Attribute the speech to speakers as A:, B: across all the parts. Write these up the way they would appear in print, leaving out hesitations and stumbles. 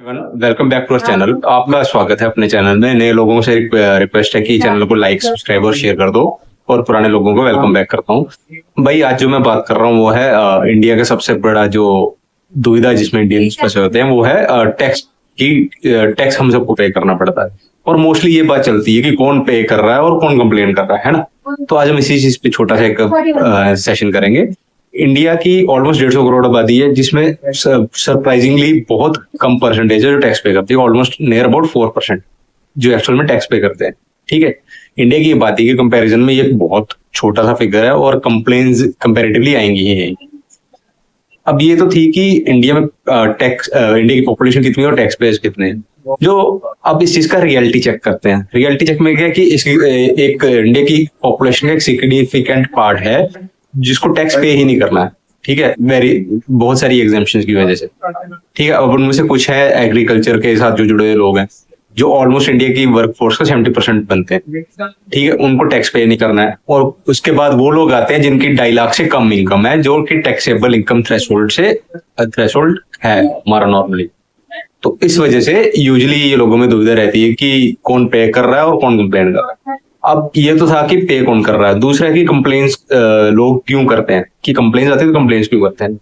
A: Welcome back to our channel. आपका स्वागत है अपने चैनल में। नए लोगों से रिक्वेस्ट है कि चैनल को लाइक, सब्सक्राइब और शेयर कर दो, और पुराने लोगों को वेलकम बैक करता हूँ। भाई आज जो मैं बात कर रहा हूँ वो है इंडिया का सबसे बड़ा जो दुविधा जिसमें इंडियंस फंसे होते हैं वो है टैक्स की। टैक्स हम सबको पे करना पड़ता है, और मोस्टली ये बात चलती है कि कौन पे कर रहा है और कौन कंप्लेन कर रहा है ना। तो आज हम इसी चीज पे छोटा सा एक सेशन करेंगे। इंडिया की ऑलमोस्ट 150 करोड़ आबादी है, जिसमें सरप्राइजिंगली बहुत कम परसेंटेज है जो टैक्स पे करती है। ऑलमोस्ट नियर अबाउट 4% जो एक्चुअल में टैक्स पे करते हैं। ठीक है, इंडिया की आबादी के कंपैरिजन में ये बहुत छोटा सा फिगर है, और कंप्लेन्स कंपैरेटिवली आएंगी ही आएंगी। अब ये तो थी कि इंडिया में टैक्स, इंडिया की पॉपुलेशन कितनी है और टैक्स पेयर्स कितने हैं। जो अब इस चीज का रियलिटी चेक करते हैं। रियलिटी चेक में क्या है कि एक इंडिया की पॉपुलेशन का एक सिग्निफिकेंट पार्ट है जिसको टैक्स पे ही नहीं करना है। ठीक है, बहुत सारी एग्जाम्पशंस की वजह से। ठीक है, अब उनमें से कुछ है एग्रीकल्चर के साथ जो जुड़े हुए लोग हैं, जो ऑलमोस्ट इंडिया की वर्कफोर्स का 70% बनते हैं। ठीक है, उनको टैक्स पे नहीं करना है। और उसके बाद वो लोग आते हैं जिनकी 2.5 लाख से कम इनकम है, जो कि टैक्सेबल इनकम थ्रेशोल्ड है हमारा नॉर्मली। तो इस वजह से यूजुअली ये लोगों में दुविधा रहती है कि कौन पे कर रहा है और कौन कंप्लेन कर रहा है। अब ये तो था कि पे कौन कर रहा है। दूसरा है कि कंप्लेन्स लोग क्यों करते हैं, कि कंप्लेन्स आते हैं तो कंप्लेन्स क्यों करते हैं।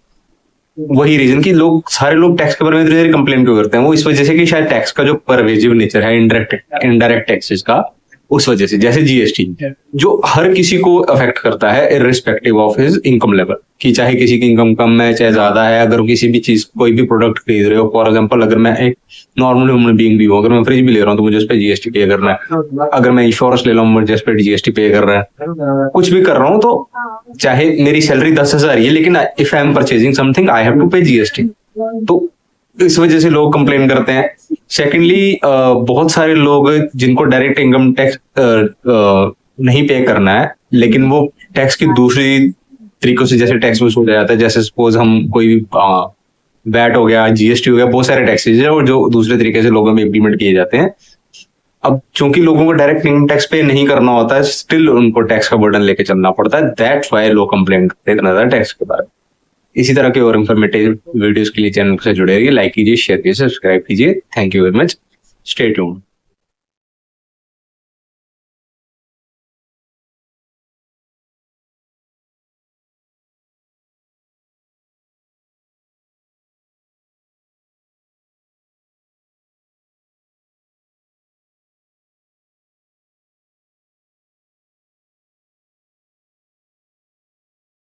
A: वही रीजन कि सारे लोग टैक्स के बारे में कंप्लेन क्यों करते हैं, वो इस वजह से कि शायद टैक्स का जो परवेजिव नेचर है इनडायरेक्ट टैक्सेस का, उस वजह से। जैसे जीएसटी जो हर किसी को अफेक्ट करता है irrespective of his income level, कि चाहे किसी की इनकम कम है चाहे ज्यादा है। अगर किसी भी चीज, कोई भी प्रोडक्ट खरीद रहे हो, फॉर एग्जांपल अगर मैं एक नॉर्मल ह्यूमन बीइंग भी हूँ, अगर मैं फ्रिज भी ले रहा हूँ तो मुझे उस पर जीएसटी पे करना है। अगर मैं इंश्योरेंस ले रहा हूँ मुझे उस पर जीएसटी पे कर रहा है। कुछ भी कर रहा हूँ तो चाहे मेरी सैलरी 10,000 ही है, लेकिन if I am purchasing something I have to pay GST. तो इस वजह से लोग कंप्लेन करते हैं। सेकेंडली, बहुत सारे लोग जिनको डायरेक्ट इनकम टैक्स नहीं पे करना है, लेकिन वो टैक्स की दूसरी तरीकों से जैसे टैक्स वसूल जाता है। जैसे सपोज हम कोई भी वैट हो गया, जीएसटी हो गया, बहुत सारे टैक्सेज है और जो दूसरे तरीके से लोगों में इम्प्लीमेंट किए जाते हैं। अब चूंकि लोगों को डायरेक्ट इनकम टैक्स पे नहीं करना होता है, स्टिल उनको टैक्स का बर्डन लेके चलना पड़ता है। दैट्स व्हाई लोग कंप्लेन करते हैं टैक्स के बारे में। इसी तरह के और इन्फॉर्मेटिव वीडियोस के लिए चैनल से जुड़े रहिए, लाइक कीजिए, शेयर कीजिए, सब्सक्राइब कीजिए। Thank you very much, stay tuned.